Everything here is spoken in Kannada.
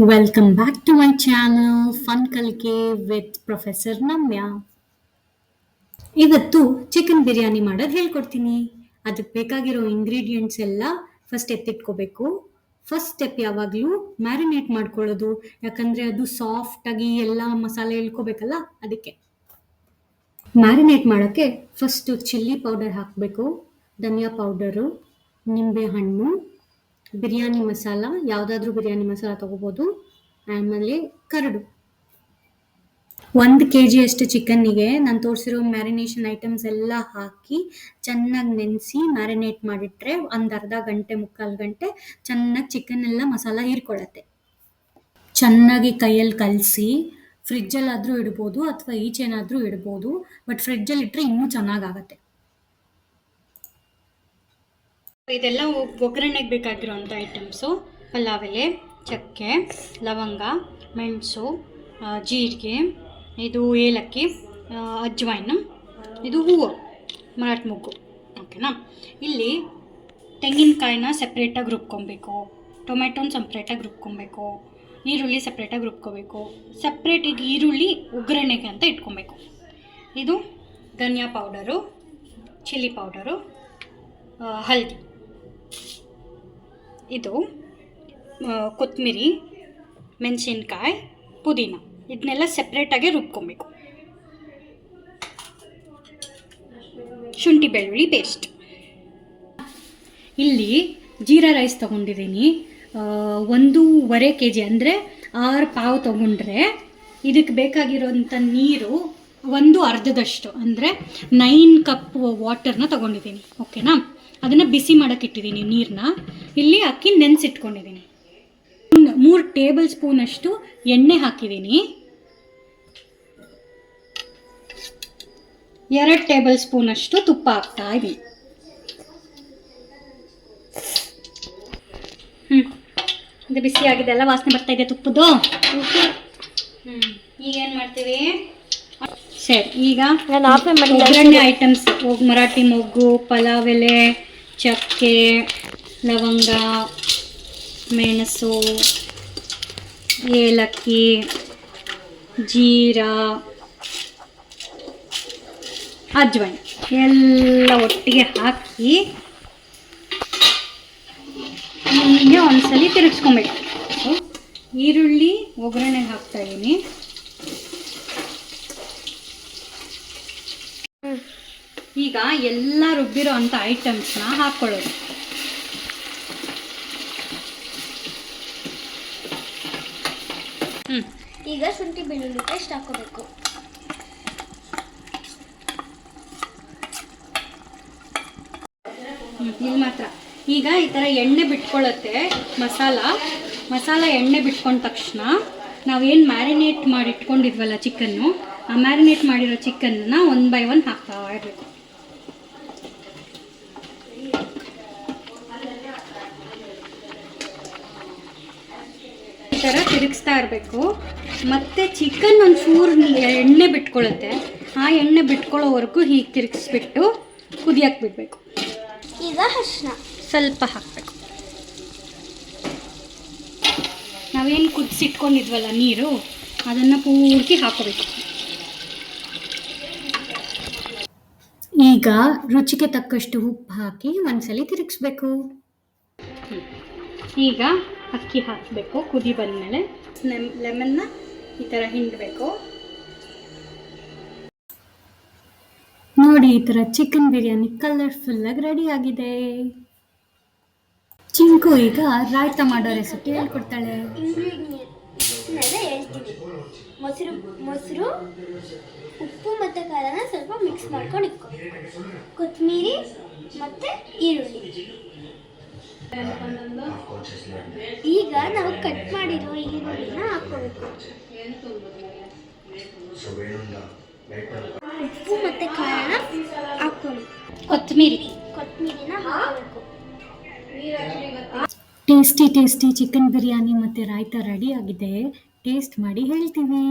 Welcome back to my channel Fun Kalke with Professor Namya. ಇವತ್ತು ಚಿಕನ್ ಬಿರಿಯಾನಿ ಮಾಡೋದು ಹೇಳ್ಕೊಡ್ತೀನಿ. ಅದಕ್ಕೆ ಬೇಕಾಗಿರೋ ಇಂಗ್ರೀಡಿಯೆಂಟ್ಸ್ ಎಲ್ಲ ಫಸ್ಟ್ ಎತ್ತಿಟ್ಕೋಬೇಕು. ಫಸ್ಟ್ ಸ್ಟೆಪ್ ಯಾವಾಗಲೂ ಮ್ಯಾರಿನೇಟ್ ಮಾಡ್ಕೊಳ್ಳೋದು, ಯಾಕಂದರೆ ಅದು ಸಾಫ್ಟಾಗಿ ಎಲ್ಲ ಮಸಾಲೆ ಇಳ್ಕೋಬೇಕಲ್ಲ, ಅದಕ್ಕೆ. ಮ್ಯಾರಿನೇಟ್ ಮಾಡೋಕ್ಕೆ ಫಸ್ಟು ಚಿಲ್ಲಿ ಪೌಡರ್ ಹಾಕಬೇಕು, ಧನಿಯಾ ಪೌಡರು, ನಿಂಬೆ ಹಣ್ಣು, ಬಿರಿಯಾನಿ ಮಸಾಲ, ಯಾವುದಾದ್ರೂ ಬಿರಿಯಾನಿ ಮಸಾಲ ತೊಗೋಬೋದು, ಆಮೇಲೆ ಕರಡು. 1 kg ಅಷ್ಟು ಚಿಕನ್ನಿಗೆ ನಾನು ತೋರಿಸಿರೋ ಮ್ಯಾರಿನೇಷನ್ ಐಟಮ್ಸ್ ಎಲ್ಲ ಹಾಕಿ ಚೆನ್ನಾಗಿ ನೆನೆಸಿ ಮ್ಯಾರಿನೇಟ್ ಮಾಡಿಟ್ರೆ ಒಂದು ಅರ್ಧ ಗಂಟೆ ಮುಕ್ಕಾಲು ಗಂಟೆ ಚೆನ್ನಾಗಿ ಚಿಕನ್ ಎಲ್ಲ ಮಸಾಲ ಹೀರ್ಕೊಳ್ಳುತ್ತೆ. ಚೆನ್ನಾಗಿ ಕೈಯಲ್ಲಿ ಕಲಸಿ ಫ್ರಿಜ್ಜಲ್ಲಾದರೂ ಇಡ್ಬೋದು ಅಥವಾ ಈಚೆನಾದರೂ ಇಡ್ಬೋದು, ಬಟ್ ಫ್ರಿಜ್ಜಲ್ಲಿ ಇಟ್ಟರೆ ಇನ್ನೂ ಚೆನ್ನಾಗಾಗತ್ತೆ. ಇದೆಲ್ಲ ಒಗ್ಗರಣೆಗೆ ಬೇಕಾಗಿರೋಂಥ ಐಟಮ್ಸು: ಪಲಾವ್ ಎಲೆ, ಚಕ್ಕೆ, ಲವಂಗ, ಮೆಣಸು, ಜೀರಿಗೆ, ಇದು ಏಲಕ್ಕಿ, ಅಜ್ವಾಯಿನ, ಇದು ಹೂವು, ಮರಾಠ ಮೊಗ್ಗು. ಓಕೆನಾ? ಇಲ್ಲಿ ತೆಂಗಿನಕಾಯಿನ ಸಪ್ರೇಟಾಗಿ ರುಬ್ಕೊಬೇಕು, ಟೊಮೆಟೊನ ಸಪ್ರೇಟಾಗಿ ರುಬ್ಕೊಬೇಕು, ಈರುಳ್ಳಿ ಸಪ್ರೇಟಾಗಿ ರುಬ್ಕೋಬೇಕು. ಸಪ್ರೇಟಿಗೆ ಈರುಳ್ಳಿ ಒಗ್ಗರಣೆಗೆ ಅಂತ ಇಟ್ಕೊಬೇಕು. ಇದು ಧನಿಯಾ ಪೌಡರು, ಚಿಲ್ಲಿ ಪೌಡರು, ಹಲ್ದಿ, ಇದು ಕೊತ್ತಂಬರಿ, ಮೆಣಸಿನ್ಕಾಯಿ, ಪುದೀನ, ಇದನ್ನೆಲ್ಲ ಸಪ್ರೇಟಾಗಿ ರುಬ್ಕೊಬೇಕು. ಶುಂಠಿ ಬೆಳ್ಳುಳ್ಳಿ ಪೇಸ್ಟ್. ಇಲ್ಲಿ ಜೀರಾ ರೈಸ್ ತೊಗೊಂಡಿದ್ದೀನಿ, 1.5 kg ಅಂದರೆ 6 ಪಾವು ತೊಗೊಂಡ್ರೆ ಇದಕ್ಕೆ ಬೇಕಾಗಿರೋಂಥ ನೀರು 1 ಅರ್ಧದಷ್ಟು ಅಂದರೆ 9 ಕಪ್ ವಾಟರ್ನ ತೊಗೊಂಡಿದ್ದೀನಿ. ಓಕೆನಾ? ಅದನ್ನು ಬಿಸಿ ಮಾಡೋಕ್ಕೆ ಇಟ್ಟಿದ್ದೀನಿ ನೀರನ್ನ. ಇಲ್ಲಿ ಅಕ್ಕಿ ನೆನೆಸಿಟ್ಕೊಂಡಿದ್ದೀನಿ. 3 ಟೇಬಲ್ ಸ್ಪೂನಷ್ಟು ಎಣ್ಣೆ ಹಾಕಿದ್ದೀನಿ. 2 ಟೇಬಲ್ ಸ್ಪೂನಷ್ಟು ತುಪ್ಪ ಹಾಕ್ತಾ ಇದ್ದೀನಿ. ಇದು ಬಿಸಿ ಆಗಿದೆ ಅಲ್ಲ, ವಾಸನೆ ಬರ್ತಾ ಇದೆ ತುಪ್ಪದ್ದು. ಈಗ ಏನು ಮಾಡ್ತೀವಿ? ಸರಿ, ಈಗ ಒಗ್ಗರಣೆ ಐಟಮ್ಸ್: ಮರಾಠಿ ಮೊಗ್ಗು, ಪಲಾವ್ ಎಲೆ, ಚಕ್ಕೆ, ಲವಂಗ, ಮೆಣಸು, ಏಲಕ್ಕಿ, ಜೀರಾ, ಅಜ್ವಾಯಿನ ಎಲ್ಲ ಒಟ್ಟಿಗೆ ಹಾಕಿ ಹೀಗೆ ಒಂದ್ಸಲಿ ತಿರುಗಿಸ್ಕೊಬೇಕು. ಈರುಳ್ಳಿ ಒಗ್ಗರಣೆಗೆ ಹಾಕ್ತಾ ಇದ್ದೀನಿ. ಈಗ ಎಲ್ಲ ರುಬ್ಬಿರೋ ಅಂಥ ಐಟಮ್ಸ್ನ ಹಾಕ್ಕೊಳ್ಳೋದು. ಈಗ ಶುಂಠಿ ಬೆಳ್ಳುಳ್ಳಿ ಪೇಸ್ಟ್ ಹಾಕೋಬೇಕು. ಇಲ್ಲಿ ಮಾತ್ರ. ಈಗ ಈ ಥರ ಎಣ್ಣೆ ಬಿಟ್ಕೊಳ್ಳುತ್ತೆ ಮಸಾಲ ಎಣ್ಣೆ ಬಿಟ್ಕೊಂಡ ತಕ್ಷಣ ನಾವೇನು ಮ್ಯಾರಿನೇಟ್ ಮಾಡಿ ಇಟ್ಕೊಂಡಿದ್ವಲ್ಲ ಚಿಕನ್ನು, ಆ ಮ್ಯಾರಿನೇಟ್ ಮಾಡಿರೋ ಚಿಕನ್ನ 1 by 1 ಹಾಕ್ತಾ ಇರಬೇಕು. ಈ ಥರ ತಿರುಗಿಸ್ತಾ ಇರಬೇಕು. ಮತ್ತು ಚಿಕನ್ ಒಂಚೂರು ಎಣ್ಣೆ ಬಿಟ್ಕೊಳ್ಳುತ್ತೆ, ಆ ಎಣ್ಣೆ ಬಿಟ್ಕೊಳ್ಳೋವರೆಗೂ ಹೀಗೆ ತಿರುಗಿಸ್ಬಿಟ್ಟು ಕುದಿಯಕ್ಕೆ ಬಿಡಬೇಕು. ಈಗ ಅರಿಶಿನ ಸ್ವಲ್ಪ ಹಾಕಬೇಕು. ನಾವೇನು ಕುದಿಸಿಟ್ಕೊಂಡಿದ್ವಲ್ಲ ನೀರು, ಅದನ್ನು ಪೂರ್ತಿ ಹಾಕೋಬೇಕು. ಈಗ ರುಚಿಗೆ ತಕ್ಕಷ್ಟು ಉಪ್ಪು ಹಾಕಿ ಒಂದ್ಸಲಿ ತಿರುಗಿಸ್ಬೇಕು. ಈಗ ಅಕ್ಕಿ ಹಾಕಬೇಕು. ಕುದಿ ಬಂದಮೇಲೆ ಲೆಮನ್ನ ಈ ಥರ ಹಿಂಡಬೇಕು. ನೋಡಿ, ಈ ಥರ ಚಿಕನ್ ಬಿರಿಯಾನಿ ಕಲರ್ಫುಲ್ಲಾಗಿ ರೆಡಿ ಆಗಿದೆ. ಚಿಂಕು ಈಗ ರಾಯ್ತ ಮಾಡೋ ರೆಸಿಪಿ ಹೇಳ್ಕೊಡ್ತಾಳೆ. ಇಂಗ್ರೀಡಿಯೆಂಟ್ಸ್ನೆಲ್ಲ ಹೇಳ್ತೀವಿ. ಮೊಸರು, ಉಪ್ಪು ಮತ್ತು ಖಾರನ ಸ್ವಲ್ಪ ಮಿಕ್ಸ್ ಮಾಡ್ಕೊಂಡು ಇಟ್ಕೊಬೇಕು. ಕೊತ್ತಂಬರಿ ಮತ್ತು ಈರುಳ್ಳಿ. ಈಗ ನಾವು ಕಟ್ ಮಾಡಿರೋ ಈರುಳ್ಳಿನ ಹಾಕ್ಕೋಬೇಕು. ಉಪ್ಪು ಮತ್ತು ಖಾರನ ಹಾಕ್ಕೊಳ್ಳಿ. ಕೊತ್ತಂಬರಿನ ಹಾಕಬೇಕು. ಟೇಸ್ಟಿ ಚಿಕನ್ ಬಿರಿಯಾನಿ ಮತ್ತು ರಾಯ್ತ ರೆಡಿ ಆಗಿದೆ. ಟೇಸ್ಟ್ ಮಾಡಿ ಹೇಳ್ತೀವಿ.